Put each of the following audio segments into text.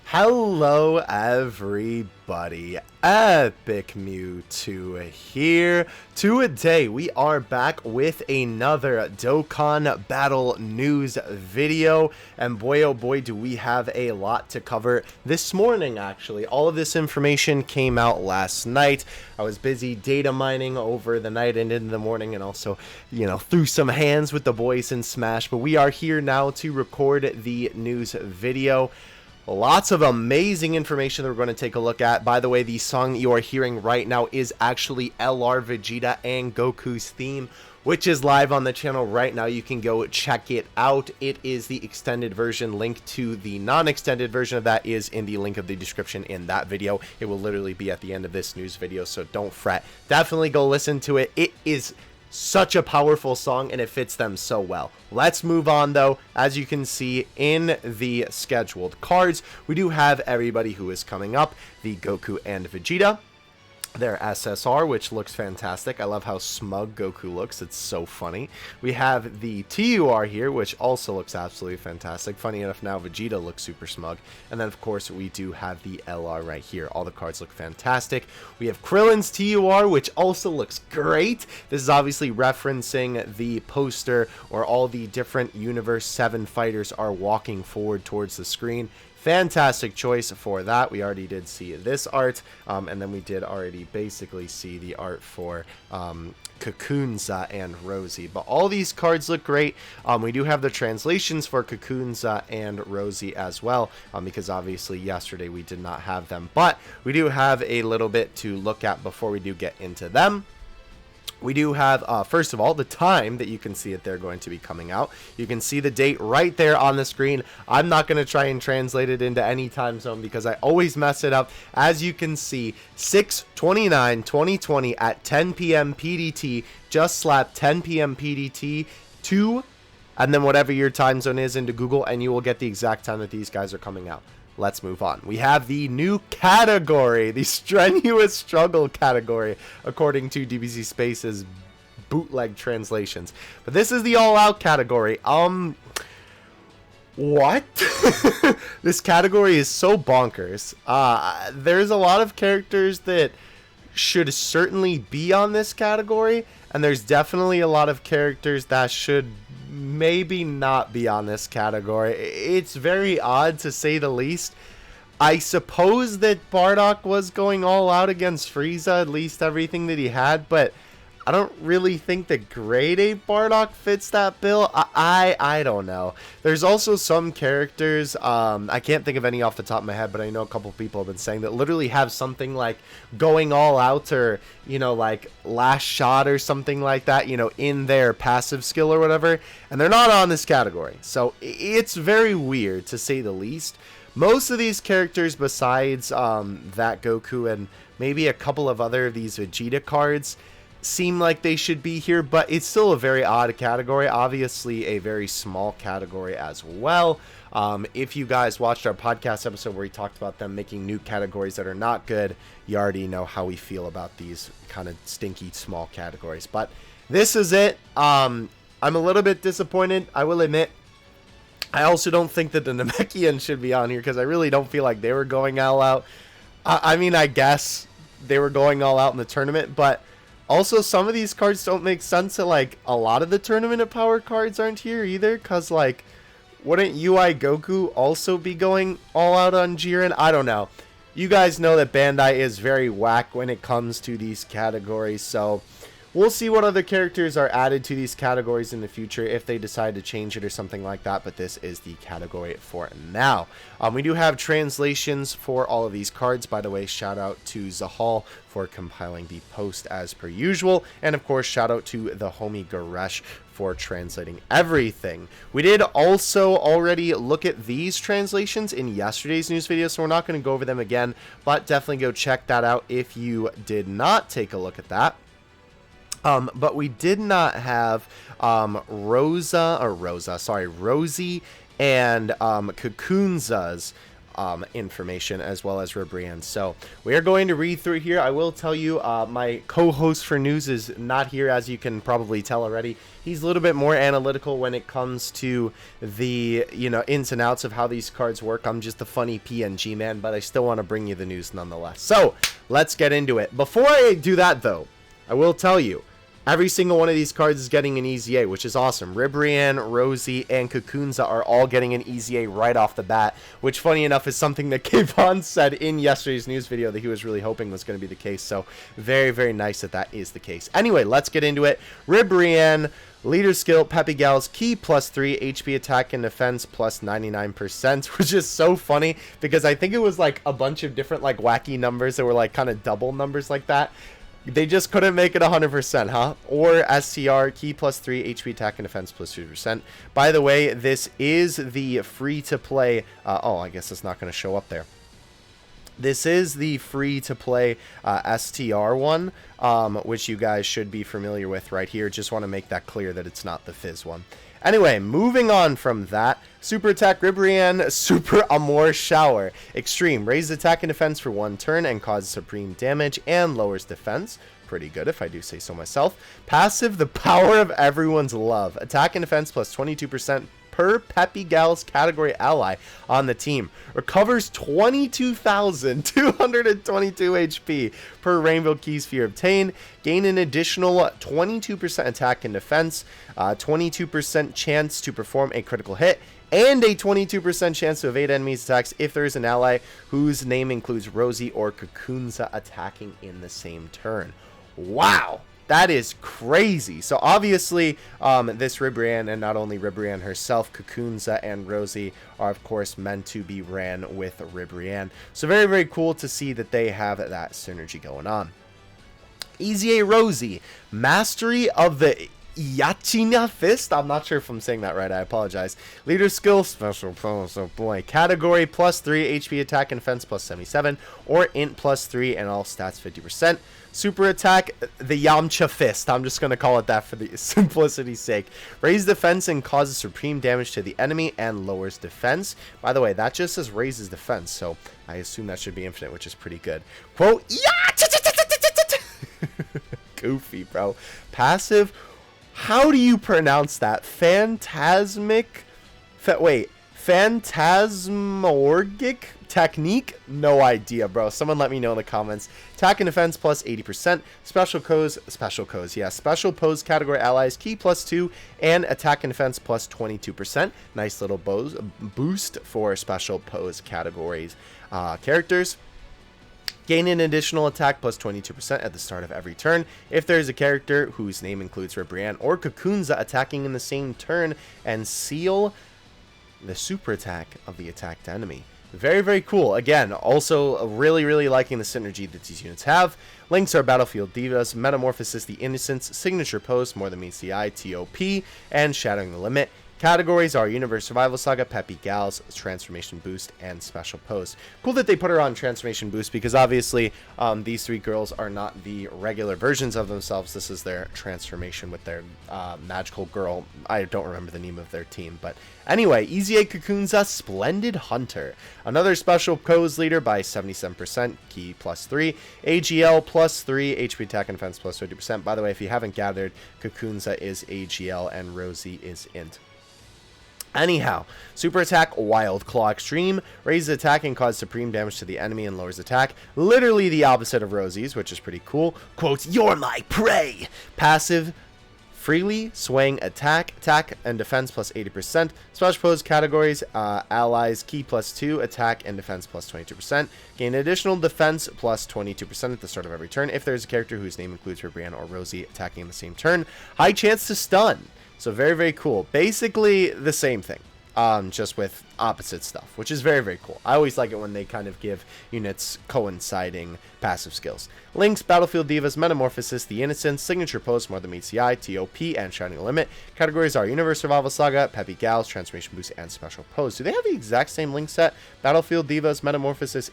Hello everybody, Epic Mewtwo here. Today we are back with another Dokkan Battle News video, and boy oh boy do we have a lot to cover this morning actually. All of this information came out last night. I was busy data mining over the night and into the morning, and also, threw some hands with the boys in Smash, but we are here now to record the news video. Lots of amazing information that we're going to take a look at. By the way, the song that you are hearing right now is actually LR Vegeta and Goku's theme, which is live on the channel right now. You can go check it out. It is the extended version. Link to the non-extended version of that is in the link of the description in that video. It will literally be at the end of this news video, so don't fret. Definitely go listen to it. It is such a powerful song and it fits them so well. Let's move on though. As you can see in the scheduled cards, we do have everybody who is coming up. The Goku and Vegeta, their SSR, which looks fantastic. I love how smug Goku looks. It's so funny. We have the TUR here, which also looks absolutely fantastic. Funny enough, now Vegeta looks super smug. And then, of course, we do have the LR right here. All the cards look fantastic. We have Krillin's TUR, which also looks great. This is obviously referencing the poster where all the different Universe 7 fighters are walking forward towards the screen. Fantastic choice for that. We already did see this art, and then we did already basically see the art for Kakunza and Rosie. But all these cards look great. We do have the translations for Kakunza and Rosie as well, because obviously yesterday we did not have them. But we do have a little bit to look at before we do get into them. We do have, first of all, the time that you can see that they're going to be coming out. You can see the date right there on the screen. I'm not going to try and translate it into any time zone because I always mess it up. As you can see, 6/29/2020 at 10 p.m. PDT. Just slap 10 p.m. PDT to, and then whatever your time zone is into Google, and you will get the exact time that these guys are coming out. Let's move on. We have the new category, the strenuous struggle category, according to DBZ Space's bootleg translations. But this is the all-out category. What? This category is so bonkers. There's a lot of characters that should certainly be on this category, and there's definitely a lot of characters that should maybe not be on this category. It's very odd, to say the least. I suppose that Bardock was going all out against Frieza, at least everything that he had, but I don't really think that Grade 8 Bardock fits that bill. I don't know. There's also some characters, I can't think of any off the top of my head, but I know a couple people have been saying that literally have something like going all out, or, like last shot or something like that, in their passive skill or whatever, and they're not on this category. So it's very weird, to say the least. Most of these characters, besides that Goku and maybe a couple of other of these Vegeta cards, seem like they should be here, but it's still a very odd category. Obviously a very small category as well. If you guys watched our podcast episode where we talked about them making new categories that are not good, you already know how we feel about these kind of stinky small categories. But this is it. I'm a little bit disappointed, I will admit. I also don't think that the Namekians should be on here because I really don't feel like they were going all out. I mean, I guess they were going all out in the tournament, but also, some of these cards don't make sense that, like, a lot of the Tournament of Power cards aren't here either, because, like, wouldn't UI Goku also be going all out on Jiren? I don't know. You guys know that Bandai is very whack when it comes to these categories, so we'll see what other characters are added to these categories in the future if they decide to change it or something like that, but this is the category for now. We do have translations for all of these cards. By the way, shout out to Zahal for compiling the post as per usual, and of course shout out to the homie Garesh for translating everything. We did also already look at these translations in yesterday's news video, so we're not going to go over them again, but definitely go check that out if you did not take a look at that. But we did not have Rosie and Kakunza's information, as well as RIBRIANNE'S. So we are going to read through here. I will tell you, my co-host for news is not here, as you can probably tell already. He's a little bit more analytical when it comes to the, ins and outs of how these cards work. I'm just a funny PNG man, but I still want to bring you the news nonetheless. So let's get into it. Before I do that, though, I will tell you, every single one of these cards is getting an EZA, which is awesome. RIBRIANNE, Rosie, and Cocoonza are all getting an EZA right off the bat, which, funny enough, is something that Kayvon said in yesterday's news video that he was really hoping was going to be the case. So very, very nice that that is the case. Anyway, let's get into it. RIBRIANNE, leader skill, Peppy Gals, key +3, HP attack and defense plus 99%, which is so funny because I think it was like a bunch of different like wacky numbers that were like kind of double numbers like that. They just couldn't make it 100%, huh? Or STR, key +3, HP attack and defense plus 2%. By the way, this is the free-to-play... oh, I guess it's not going to show up there. This is the free-to-play STR one, which you guys should be familiar with right here. Just want to make that clear that it's not the Fizz one. Anyway, moving on from that, Super Attack RIBRIANNE, Super Amour Shower. Extreme, raises attack and defense for 1 turn and causes supreme damage and lowers defense. Pretty good if I do say so myself. Passive, the power of everyone's love. Attack and defense plus 22% per Peppy Gal's category ally on the team. Recovers 22,222 HP per Rainbow Key Sphere obtained. Gain an additional 22% attack and defense, 22% chance to perform a critical hit, and a 22% chance to evade enemies' attacks if there is an ally whose name includes Rosie or Cocoonza attacking in the same turn. Wow! That is crazy. So obviously, this RIBRIANNE, and not only RIBRIANNE herself, Cocoonza and Rosie are of course meant to be ran with RIBRIANNE. So very, very cool to see that they have that synergy going on. EZA Rosie, Mastery of the Yachina Fist. I'm not sure if I'm saying that right. I apologize. Leader skill, special pose. Oh boy. Category +3, HP attack and defense plus 77, or int +3 and all stats 50%. Super attack, the Yamcha Fist. I'm just going to call it that for the simplicity's sake. Raise defense and causes supreme damage to the enemy and lowers defense. By the way, that just says raises defense, so I assume that should be infinite, which is pretty good. Quote, goofy, bro. Passive, how do you pronounce that? Phantasmorgic technique? No idea, bro. Someone let me know in the comments. Attack and defense plus 80%. Special pose, yeah. Special pose category allies, key +2, and attack and defense plus 22%. Nice little boost for special pose categories characters. Gain an additional attack plus 22% at the start of every turn if there is a character whose name includes RIBRIANNE or Cocoonza attacking in the same turn, and seal the super attack of the attacked enemy. Very, very cool. Again, also really, really liking the synergy that these units have. Links are Battlefield Divas, Metamorphosis the Innocence, Signature Pose, More Than Meets the Eye, TOP, and Shattering the Limit. Categories are Universe Survival Saga, Peppy Gals, Transformation Boost, and Special Pose. Cool that they put her on Transformation Boost because obviously these 3 girls are not the regular versions of themselves. This is their transformation with their magical girl. I don't remember the name of their team, but anyway, EZA Cocoonza, Splendid Hunter. Another Special Pose leader by 77%, key +3, AGL +3, HP attack and defense plus 50%. By the way, if you haven't gathered, Cocoonza is AGL and Rosie is int. Anyhow, super attack, Wild Claw Extreme, raises attack and causes supreme damage to the enemy and lowers attack. Literally the opposite of Rosie's, which is pretty cool. Quote, you're my prey. Passive, freely swaying attack and defense plus 80%. Special pose categories, allies, key +2, attack and defense plus 22%. Gain additional defense plus 22% at the start of every turn if there's a character whose name includes RIBRIANNE or Rosie attacking in the same turn. High chance to stun. So very, very cool. Basically the same thing, just with opposite stuff, which is very, very cool. I always like it when they kind of give units coinciding passive skills. Links, Battlefield Divas, Metamorphosis, The Innocence, Signature Pose, More Than Meets the Eye, TOP, and Shining the Limit. Categories are Universe Survival Saga, Peppy Gals, Transformation Boost, and Special Pose. Do they have the exact same link set? Battlefield Divas, Metamorphosis,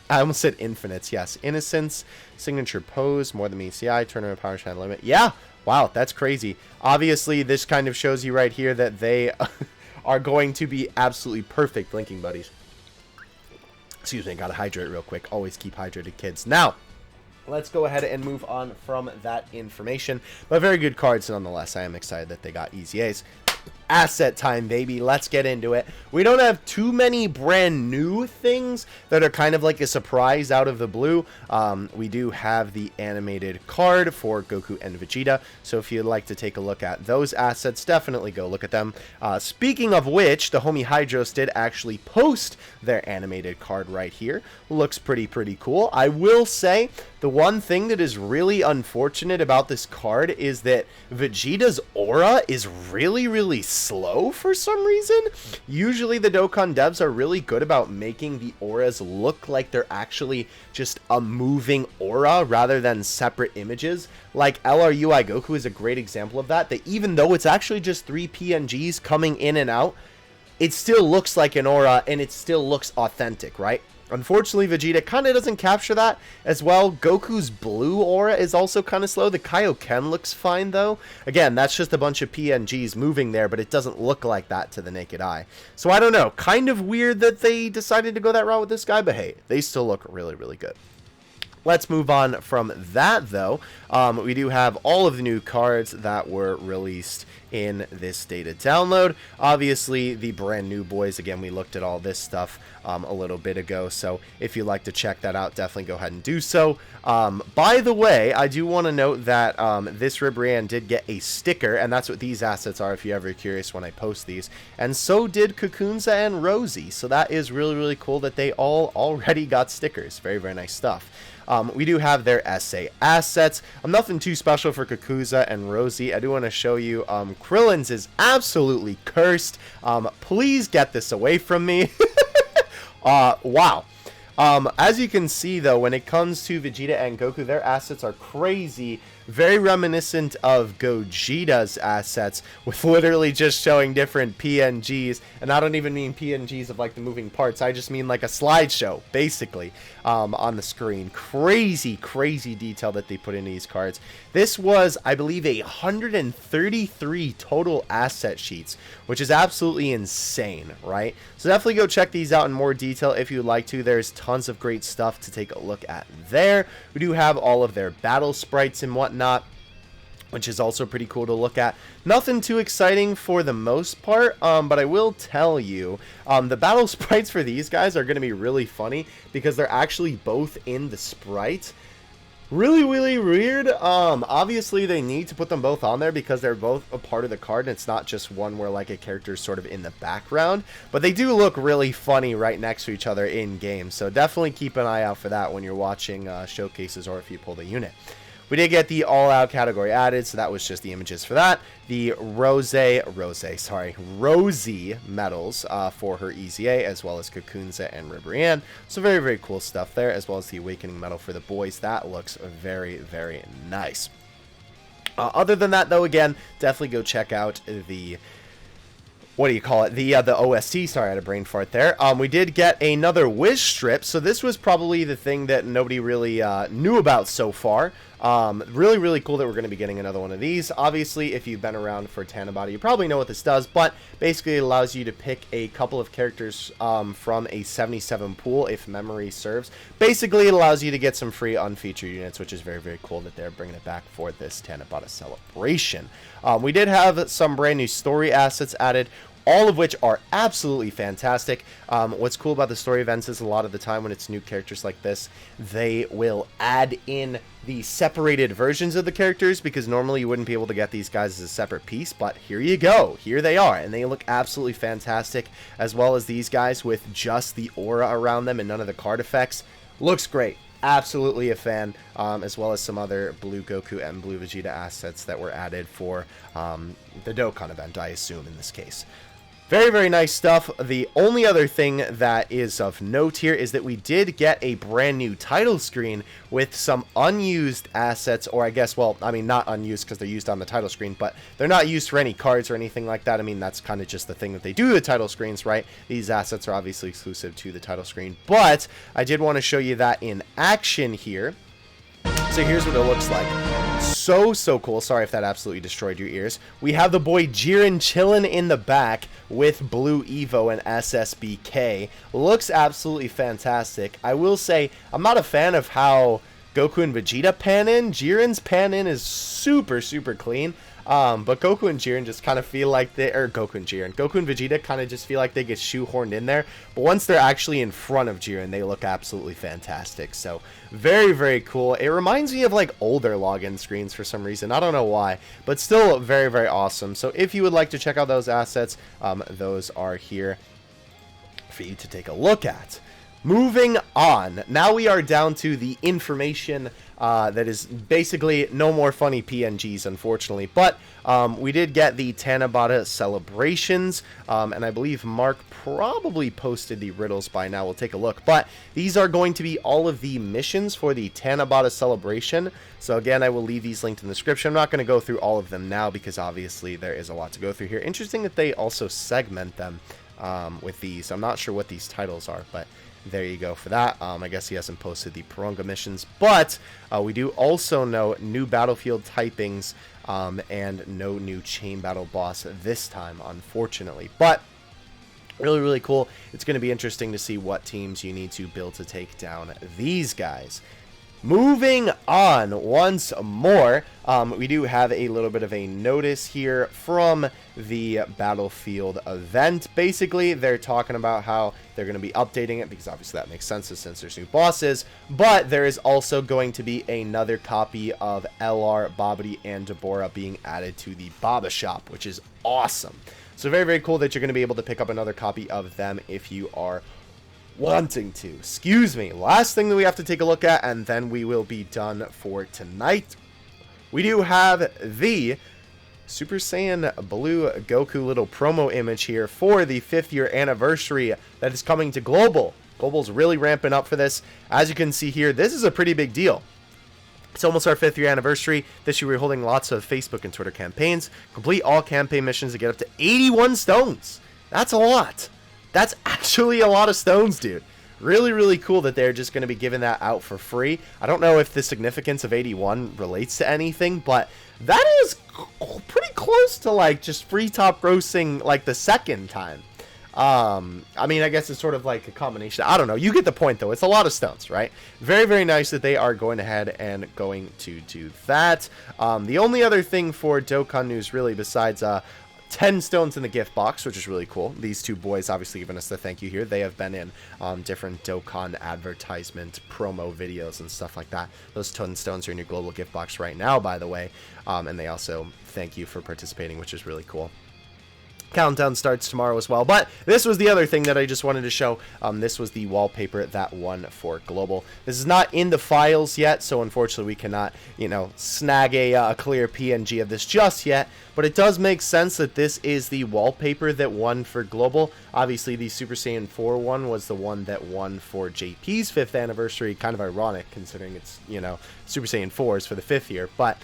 I almost said Infinites, yes. Innocence, Signature Pose, More Than Meets the Eye, Tournament Power, Shining the Limit. Yeah! Wow, that's crazy. Obviously, this kind of shows you right here that they are going to be absolutely perfect linking buddies. Excuse me, gotta hydrate real quick. Always keep hydrated, kids. Now, let's go ahead and move on from that information. But very good cards nonetheless. I am excited that they got EZAs. Asset time, baby. Let's get into it. We don't have too many brand new things that are kind of like a surprise out of the blue. We do have the animated card for Goku and Vegeta, so if you'd like to take a look at those assets, definitely go look at them. Speaking of which, the homie Hydros did actually post their animated card right here. Looks pretty cool. I will say the one thing that is really unfortunate about this card is that Vegeta's aura is really slow for some reason. Usually the Dokkan devs are really good about making the auras look like they're actually just a moving aura rather than separate images. Like LRUI Goku is a great example of that, that even though it's actually just 3 PNGs coming in and out, it still looks like an aura and it still looks authentic, right? Unfortunately, Vegeta kind of doesn't capture that as well. Goku's blue aura is also kind of slow. The Kaioken looks fine, though. Again, that's just a bunch of PNGs moving there, but it doesn't look like that to the naked eye. So I don't know. Kind of weird that they decided to go that route with this guy, but hey, they still look really good. Let's move on from that, though. We do have all of the new cards that were released in this data download. Obviously, the brand new boys. Again, we looked at all this stuff a little bit ago, so if you'd like to check that out, definitely go ahead and do so. By the way, I do want to note that this RIBRIANNE did get a sticker, and that's what these assets are if you're ever curious when I post these. And so did Kakunza and Rosie, so that is really cool that they all already got stickers. Very nice stuff. We do have their SA assets. Nothing too special for Kakuza and Rosie. I do want to show you Krillin's is absolutely cursed. Please get this away from me. Wow. As you can see, though, when it comes to Vegeta and Goku, their assets are crazy. Very reminiscent of Gogeta's assets, with literally just showing different PNGs. And I don't even mean PNGs of like the moving parts. I just mean like a slideshow, basically, on the screen. Crazy detail that they put into these cards. This was, I believe, 133 total asset sheets, which is absolutely insane, right? So definitely go check these out in more detail if you'd like to. There's tons of great stuff to take a look at there. We do have all of their battle sprites and whatnot, which is also pretty cool to look at. Nothing too exciting for the most part, but I will tell you, the battle sprites for these guys are going to be really funny because they're actually both in the sprite. Really weird. Obviously they need to put them both on there because they're both a part of the card, and it's not just one where like a character is sort of in the background, but they do look really funny right next to each other in game. So definitely keep an eye out for that when you're watching showcases or if you pull the unit. We did get the all-out category added, so that was just the images for that. The Rosie medals for her EZA, as well as Kakunza and RIBRIANNE. So very cool stuff there, as well as the Awakening medal for the boys. That looks very nice. Other than that, though, again, definitely go check out the... what do you call it? The OST. Sorry, I had a brain fart there. We did get another Wish strip, so this was probably the thing that nobody really knew about so far. Really cool that we're going to be getting another one of these. Obviously, if you've been around for Tanabata, you probably know what this does, but basically it allows you to pick a couple of characters from a 77 pool, if memory serves. Basically, it allows you to get some free unfeatured units, which is very cool that they're bringing it back for this Tanabata celebration. We did have some brand new story assets added, all of which are absolutely fantastic. What's cool about the story events is a lot of the time when it's new characters like this, they will add in the separated versions of the characters, because normally you wouldn't be able to get these guys as a separate piece, but here you go. Here they are, and they look absolutely fantastic, as well as these guys with just the aura around them and none of the card effects. Looks great. Absolutely a fan, as well as some other Blue Goku and Blue Vegeta assets that were added for the Dokkan event, I assume, in this case. Very nice stuff. The only other thing that is of note here is that we did get a brand new title screen with some unused assets, or I guess, well, I mean, not unused because they're used on the title screen, but they're not used for any cards or anything like that. I mean, that's kind of just the thing that they do with the title screens, right? These assets are obviously exclusive to the title screen, but I did want to show you that in action here. So here's what it looks like. so cool. Sorry if that absolutely destroyed your ears. We have the boy Jiren chilling in the back with Blue Evo and SSBK. Looks absolutely fantastic. I will say, I'm not a fan of how Goku and Vegeta pan in. Jiren's pan in is super clean. But Goku and Jiren just kind of feel like Goku and Vegeta kind of just feel like they get shoehorned in there. But once they're actually in front of Jiren, they look absolutely fantastic. So very cool. It reminds me of like older login screens for some reason. I don't know why, but still very awesome. So if you would like to check out those assets, those are here for you to take a look at. Moving on, now we are down to the information that is basically no more funny PNGs, unfortunately. But we did get the Tanabata celebrations, and I believe Mark probably posted the riddles by now. We'll take a look. But these are going to be all of the missions for the Tanabata celebration. So again, I will leave these linked in the description. I'm not going to go through all of them now because obviously there is a lot to go through here. Interesting that they also segment them with these. I'm not sure what these titles are, but there you go for that. I guess he hasn't posted the Paronga missions, but we do also know new battlefield typings and no new chain battle boss this time, unfortunately. But really cool. It's going to be interesting to see what teams you need to build to take down these guys. Moving on once more, we do have a little bit of a notice here from the Battlefield event. Basically, they're talking about how they're going to be updating it, because obviously that makes sense since there's new bosses, but there is also going to be another copy of LR, Babidi, and Deborah being added to the Baba shop, which is awesome. So very cool that you're going to be able to pick up another copy of them if you are wanting to. Excuse me. Last thing that we have to take a look at, and then we will be done for tonight. We do have the Super Saiyan Blue Goku little promo image here for the 5th year anniversary that is coming to Global. Global's really ramping up for this. As you can see here, this is a pretty big deal. It's almost our 5th year anniversary. This year we're holding lots of Facebook and Twitter campaigns. Complete all campaign missions to get up to 81 stones. That's a lot. That's actually a lot of stones, dude. Really cool that they're just going to be giving that out for free. I don't know if the significance of 81 relates to anything, but that is pretty close to like just free top grossing like the second time. I mean, I guess it's sort of like a combination. I don't know. You get the point, though. It's a lot of stones, right? Very nice that they are going ahead and going to do that. The only other thing for Dokkan news, really, besides 10 stones in the gift box, which is really cool. These two boys obviously giving us the thank you here. They have been in different Dokkan advertisement promo videos and stuff like that. Those 10 stones are in your global gift box right now, by the way. And they also thank you for participating, which is really cool. Countdown starts tomorrow as well. But this was the other thing that I just wanted to show. This was the wallpaper that won for Global. This is not in the files yet, so unfortunately we cannot, you know, snag a clear PNG of this just yet. But it does make sense that this is the wallpaper that won for Global. Obviously, the Super Saiyan 4 one was the one that won for JP's 5th anniversary. Kind of ironic, considering it's, you know, Super Saiyan 4s for the 5th year. But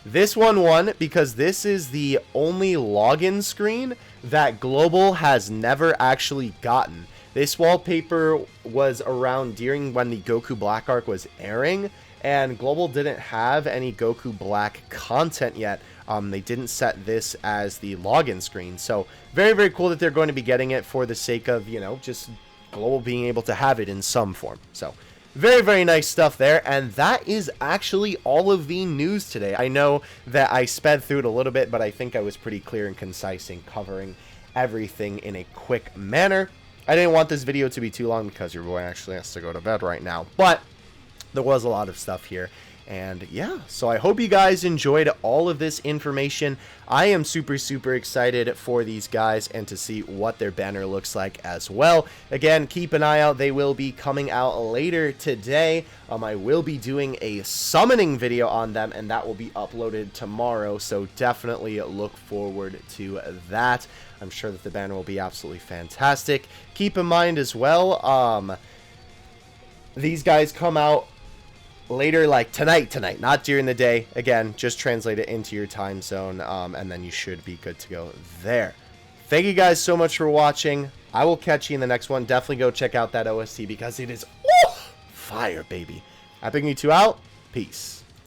this one won because this is the only login screen that Global has never actually gotten. This wallpaper was around during when the Goku Black arc was airing, and Global didn't have any Goku Black content yet. They didn't set this as the login screen. So very cool that they're going to be getting it for the sake of, you know, just Global being able to have it in some form. So very nice stuff there, and that is actually all of the news today. I know that I sped through it a little bit, but I think I was pretty clear and concise in covering everything in a quick manner. I didn't want this video to be too long because your boy actually has to go to bed right now, but there was a lot of stuff here. And yeah, so I hope you guys enjoyed all of this information. I am super excited for these guys and to see what their banner looks like as well. Again, keep an eye out. They will be coming out later today. I will be doing a summoning video on them, and that will be uploaded tomorrow. So definitely look forward to that. I'm sure that the banner will be absolutely fantastic. Keep in mind as well, these guys come out later, like tonight, not during the day. Again, just translate it into your time zone, and then you should be good to go there. Thank you guys so much for watching. I will catch you in the next one. Definitely go check out that OST because it is fire, baby. Epic Me 2 out. Peace.